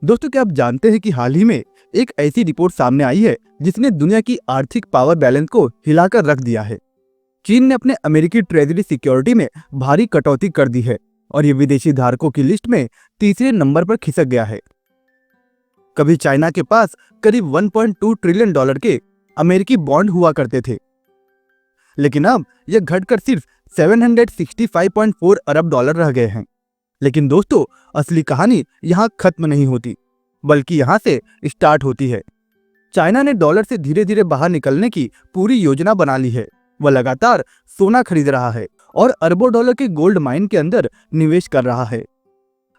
दोस्तों, क्या आप जानते हैं कि हाल ही में एक ऐसी रिपोर्ट सामने आई है जिसने दुनिया की आर्थिक पावर बैलेंस को हिलाकर रख दिया है। चीन ने अपने अमेरिकी ट्रेजरी सिक्योरिटी में भारी कटौती कर दी है और ये विदेशी धारकों की लिस्ट में तीसरे नंबर पर खिसक गया है। कभी चाइना के पास करीब 1.2 ट्रिलियन डॉलर के अमेरिकी बॉन्ड हुआ करते थे, लेकिन अब यह घटकर सिर्फ 765.4 अरब डॉलर रह गए हैं। लेकिन दोस्तों, असली कहानी यहाँ खत्म नहीं होती, बल्कि यहाँ से स्टार्ट होती है। चाइना ने डॉलर से धीरे धीरे बाहर निकलने की पूरी योजना बना ली है। वह लगातार सोना खरीद रहा है और अरबों डॉलर के गोल्ड माइन के अंदर निवेश कर रहा है।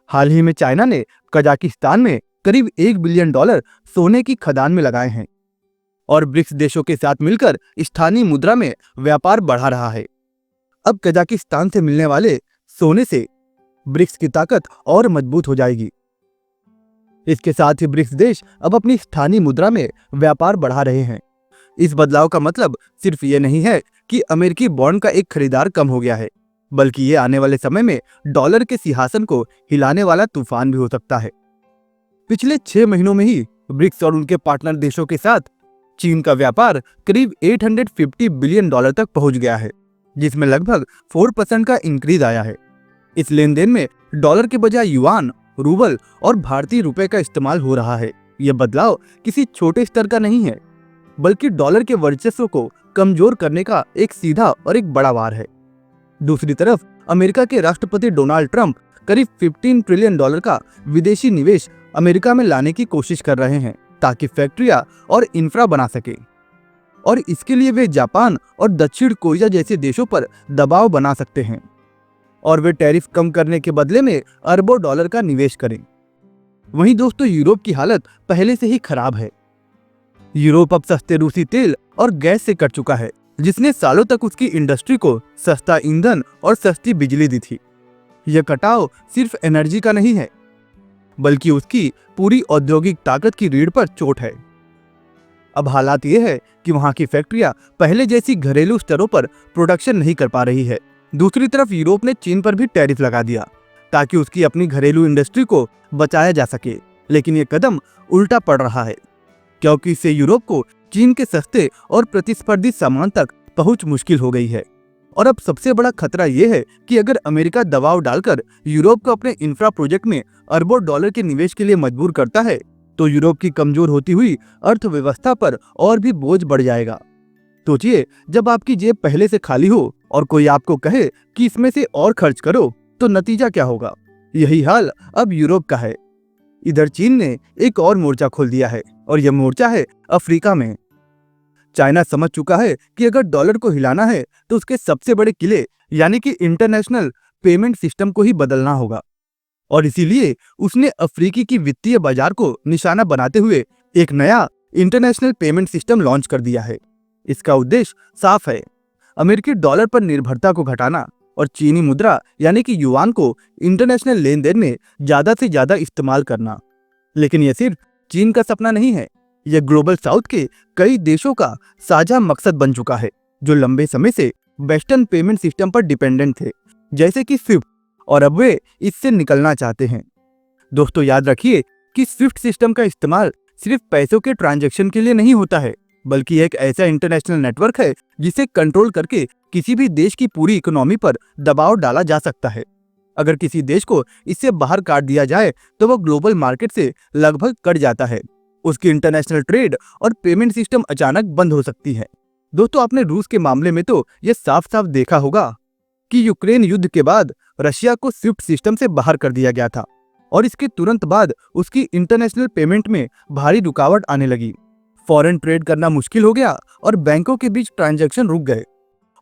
हाल ही में चाइना ने कजाकिस्तान में करीब 1 बिलियन डॉलर सोने की खदान में लगाए हैं और ब्रिक्स देशों के साथ मिलकर स्थानीय मुद्रा में व्यापार बढ़ा रहा है। अब कजाकिस्तान से मिलने वाले सोने से ब्रिक्स की ताकत और मजबूत हो जाएगी। इसके साथ ही ब्रिक्स देश अब अपनी स्थानीय मुद्रा में व्यापार बढ़ा रहे हैं। इस बदलाव का मतलब सिर्फ ये नहीं है कि अमेरिकी बॉन्ड का एक खरीदार कम हो गया है, बल्कि ये आने वाले समय में डॉलर के सिंहासन को हिलाने वाला तूफान भी हो सकता है। पिछले 6 महीनों में ही ब्रिक्स और उनके पार्टनर देशों के साथ चीन का व्यापार करीब 850 बिलियन डॉलर तक पहुंच गया है, जिसमें लगभग 4% का इंक्रीज आया है। इस लेन देन में डॉलर के बजाय युआन, रूबल और भारतीय रुपए का इस्तेमाल हो रहा है। यह बदलाव किसी छोटे स्तर का नहीं है, बल्कि डॉलर के वर्चस्व को कमजोर करने का एक सीधा और एक बड़ा वार है। दूसरी तरफ अमेरिका के राष्ट्रपति डोनाल्ड ट्रंप करीब 15 ट्रिलियन डॉलर का विदेशी निवेश अमेरिका में लाने की कोशिश कर रहे हैं, ताकि फैक्ट्रियां और इंफ्रा बना सके। और इसके लिए वे जापान और दक्षिण कोरिया जैसे देशों पर दबाव बना सकते हैं और वे टैरिफ कम करने के बदले में अरबों डॉलर का निवेश करें। वहीं दोस्तों, यूरोप की हालत पहले से ही खराब है। यूरोप अब सस्ते रूसी तेल और गैस से कट चुका है, जिसने सालों तक उसकी इंडस्ट्री को सस्ता ईंधन और सस्ती बिजली दी थी। यह कटाव सिर्फ एनर्जी का नहीं है, बल्कि उसकी पूरी औद्योगिक ताकत की रीढ़ पर चोट है। अब हालात यह है कि वहां की फैक्ट्रियां पहले जैसी घरेलू स्तरों पर प्रोडक्शन नहीं कर पा रही है। दूसरी तरफ यूरोप ने चीन पर भी टैरिफ लगा दिया ताकि उसकी अपनी घरेलू इंडस्ट्री को बचाया जा सके, लेकिन ये कदम उल्टा पड़ रहा है, क्योंकि इससे यूरोप को चीन के सस्ते और प्रतिस्पर्धी सामान तक पहुंच मुश्किल हो गई है। और अब सबसे बड़ा खतरा यह है कि अगर अमेरिका दबाव डालकर यूरोप को अपने इंफ्रा प्रोजेक्ट में अरबों डॉलर के निवेश के लिए मजबूर करता है, तो यूरोप की कमजोर होती हुई अर्थव्यवस्था पर और भी बोझ बढ़ जाएगा। सोचिए, जब आपकी जेब पहले से खाली हो और कोई आपको कहे कि इसमें से और खर्च करो, तो नतीजा क्या होगा। यही हाल अब यूरोप का है। इधर चीन ने एक और मोर्चा खोल दिया है और यह मोर्चा है अफ्रीका में। चाइना समझ चुका है कि अगर डॉलर को हिलाना है तो उसके सबसे बड़े किले यानी कि इंटरनेशनल पेमेंट सिस्टम को ही बदलना होगा, और इसीलिए उसने अफ्रीकी की वित्तीय बाजार को निशाना बनाते हुए एक नया इंटरनेशनल पेमेंट सिस्टम लॉन्च कर दिया है। इसका उद्देश्य साफ है, अमेरिकी डॉलर पर निर्भरता को घटाना और चीनी मुद्रा यानी कि युआन को इंटरनेशनल लेन देन में ज्यादा से ज्यादा इस्तेमाल करना। लेकिन यह सिर्फ चीन का सपना नहीं है, यह ग्लोबल साउथ के कई देशों का साझा मकसद बन चुका है, जो लंबे समय से वेस्टर्न पेमेंट सिस्टम पर डिपेंडेंट थे, जैसे कि स्विफ्ट, और अब वे इससे निकलना चाहते हैं। दोस्तों, याद रखिए कि स्विफ्ट सिस्टम का इस्तेमाल सिर्फ पैसों के ट्रांजैक्शन के लिए नहीं होता है, बल्कि एक ऐसा इंटरनेशनल नेटवर्क है जिसे कंट्रोल करके किसी भी देश की पूरी इकोनॉमी पर दबाव डाला जा सकता है। अगर किसी देश को इससे बाहर काट दिया जाए तो वह ग्लोबल मार्केट से लगभग कट जाता है। उसकी इंटरनेशनल ट्रेड और पेमेंट सिस्टम अचानक बंद हो सकती है। दोस्तों, आपने रूस के मामले में तो यह साफ साफ देखा होगा कि यूक्रेन युद्ध के बाद रशिया को स्विफ्ट सिस्टम से बाहर कर दिया गया था और इसके तुरंत बाद उसकी इंटरनेशनल पेमेंट में भारी रुकावट आने लगी। फॉरेन ट्रेड करना मुश्किल हो गया और बैंकों के बीच ट्रांजैक्शन रुक गए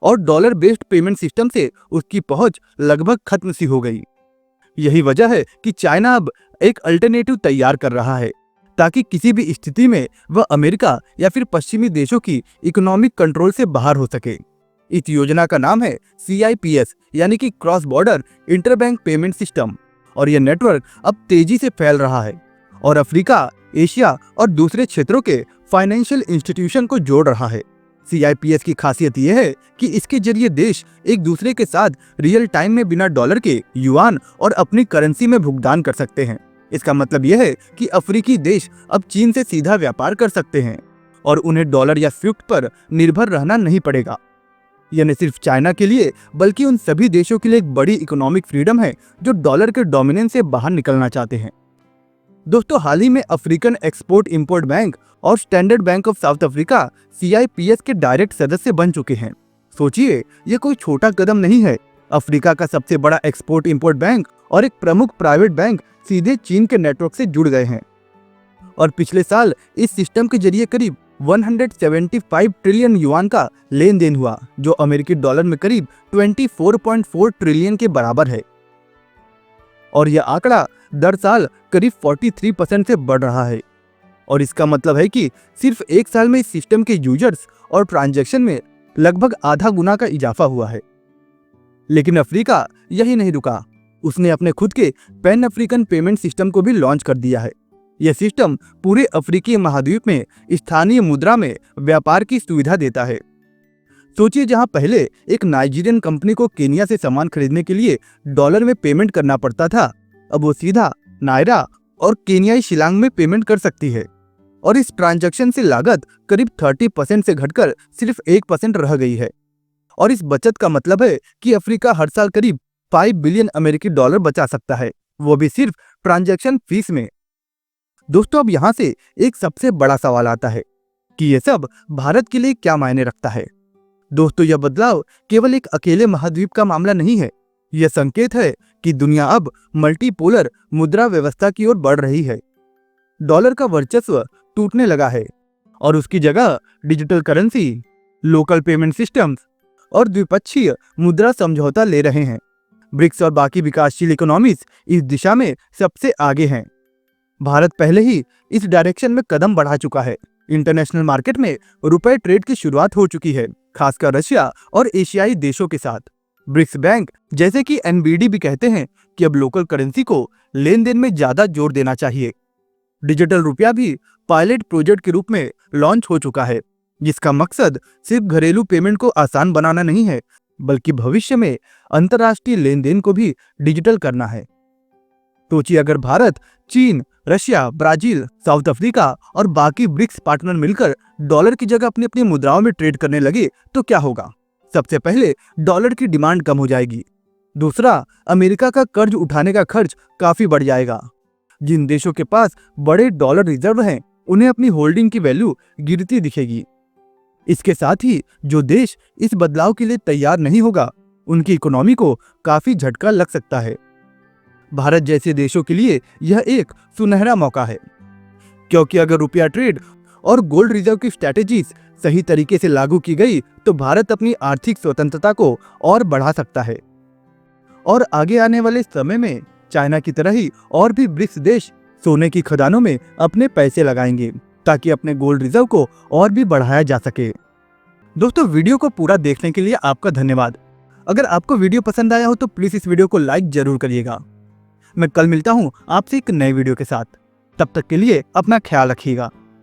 और डॉलर बेस्ड पेमेंट सिस्टम से उसकी पहुंच लगभग खत्म सी हो गई। यही वजह है कि चाइना अब एक अल्टरनेटिव तैयार कर रहा है, ताकि किसी भी स्थिति में वह अमेरिका या फिर पश्चिमी देशों की इकोनॉमिक कंट्रोल से बाहर हो सके। इस योजना का नाम है CIPS यानी कि cross border interbank payment system, और यह नेटवर्क अब तेजी से फैल रहा है और अफ्रीका, एशिया और दूसरे क्षेत्रों के फाइनेंशियल इंस्टीट्यूशन को जोड़ रहा है। CIPS की खासियत यह है कि इसके जरिए देश एक दूसरे के साथ रियल टाइम में बिना डॉलर के युआन और अपनी करेंसी में भुगतान कर सकते हैं। इसका मतलब यह है कि अफ्रीकी देश अब चीन से सीधा व्यापार कर सकते हैं और उन्हें डॉलर या स्विफ्ट पर निर्भर रहना नहीं पड़ेगा। यह न सिर्फ चाइना के लिए बल्कि उन सभी देशों के लिए एक बड़ी इकोनॉमिक फ्रीडम है जो डॉलर के डोमिनेंस से बाहर निकलना चाहते हैं। दोस्तों, हाल ही में अफ्रीकन एक्सपोर्ट इंपोर्ट बैंक और standard bank of south Africa CIPS के डायरेक्ट सदस्य बन चुके हैं। सोचिए, यह कोई छोटा कदम नहीं है। अफ्रीका का सबसे बड़ा एक्सपोर्ट इंपोर्ट बैंक और एक प्रमुख प्राइवेट बैंक सीधे चीन के नेटवर्क से जुड़ गए हैं और पिछले साल इस सिस्टम के जरिए करीब 175 ट्रिलियन युआन का लेन देन हुआ, जो अमेरिकी डॉलर में करीब 24.4 ट्रिलियन के बराबर है और यह आंकड़ा दर साल करीब 43% से बढ़ रहा है। और इसका मतलब है कि सिर्फ एक साल में इस सिस्टम के यूजर्स और ट्रांजैक्शन में लगभग आधा गुना का इजाफा हुआ है। लेकिन अफ्रीका यही नहीं रुका, उसने अपने खुद के पैन अफ्रीकन पेमेंट सिस्टम को भी लॉन्च कर दिया है। यह सिस्टम पूरे अफ्रीकी महाद्वीप में स्थानीय मुद्रा में व्यापार की सुविधा देता है। सोचिए, जहां पहले एक नाइजीरियन कंपनी को केनिया से सामान खरीदने के लिए डॉलर में पेमेंट करना पड़ता था, अब वो सीधा नायरा और केनियाई शिलांग में पेमेंट कर सकती है और इस ट्रांजैक्शन से लागत करीब 30% से घटकर सिर्फ 1% रह गई है। और इस बचत का मतलब है कि अफ्रीका हर साल करीब 5 बिलियन अमेरिकी डॉलर बचा सकता है, वो भी सिर्फ ट्रांजैक्शन फीस में। दोस्तों, अब यहाँ से एक सबसे बड़ा सवाल आता है कि ये सब भारत के लिए क्या मायने रखता है। दोस्तों, यह बदलाव केवल एक अकेले महाद्वीप का मामला नहीं है, यह संकेत है कि दुनिया अब मल्टीपोलर मुद्रा व्यवस्था की ओर बढ़ रही है। डॉलर का वर्चस्व टूटने लगा है और उसकी जगह digital currency, local payment systems और द्विपक्षीय मुद्रा समझौता ले रहे हैं। ब्रिक्स और बाकी विकासशील इकोनॉमीज इस दिशा में सबसे आगे हैं। भारत पहले ही इस डायरेक्शन में कदम बढ़ा चुका है। इंटरनेशनल मार्केट में रुपए ट्रेड की शुरुआत हो चुकी है, खासकर रशिया और एशियाई देशों के साथ। ब्रिक्स बैंक जैसे कि NBD भी कहते हैं कि अब लोकल करेंसी को लेन देन में ज्यादा जोर देना चाहिए। डिजिटल रुपया भी पायलट प्रोजेक्ट के रूप में लॉन्च हो चुका है, जिसका मकसद सिर्फ घरेलू पेमेंट को आसान बनाना नहीं है, बल्कि भविष्य में अंतर्राष्ट्रीय लेन देन को भी डिजिटल करना है। सोचिए, अगर भारत, चीन, रशिया, ब्राजील, साउथ अफ्रीका और बाकी ब्रिक्स पार्टनर मिलकर डॉलर की जगह अपनी अपनी मुद्राओं में ट्रेड करने लगे तो क्या होगा। सबसे पहले डॉलर की डिमांड कम हो जाएगी। दूसरा, अमेरिका का कर्ज उठाने का खर्च काफी बढ़ जाएगा। जिन देशों के पास बड़े डॉलर रिजर्व हैं, उन्हें अपनी होल्डिंग की वैल्यू गिरती दिखेगी। इसके साथ ही जो देश इस बदलाव के लिए तैयार नहीं होगा, उनकी इकोनॉमी को काफी झटका लग सकता है। भारत जैसे देशों के लिए यह एक सुनहरा मौका है, क्योंकि अगर रुपया ट्रेड और गोल्ड रिजर्व की स्ट्रैटेजीज सही तरीके से लागू की गई तो भारत अपनी आर्थिक स्वतंत्रता को और बढ़ा सकता है और आगे आने वाले समय में चाइना की तरह ही और भी ब्रिक्स देश सोने की खदानों में अपने पैसे लगाएंगे ताकि अपने गोल्ड रिजर्व को और भी बढ़ाया जा सके। दोस्तों, वीडियो को पूरा देखने के लिए आपका धन्यवाद। अगर आपको वीडियो पसंद आया हो तो प्लीज इस वीडियो को लाइक जरूर करिएगा। मैं कल मिलता हूँ आपसे एक नए वीडियो के साथ। तब तक के लिए अपना ख्याल रखिएगा।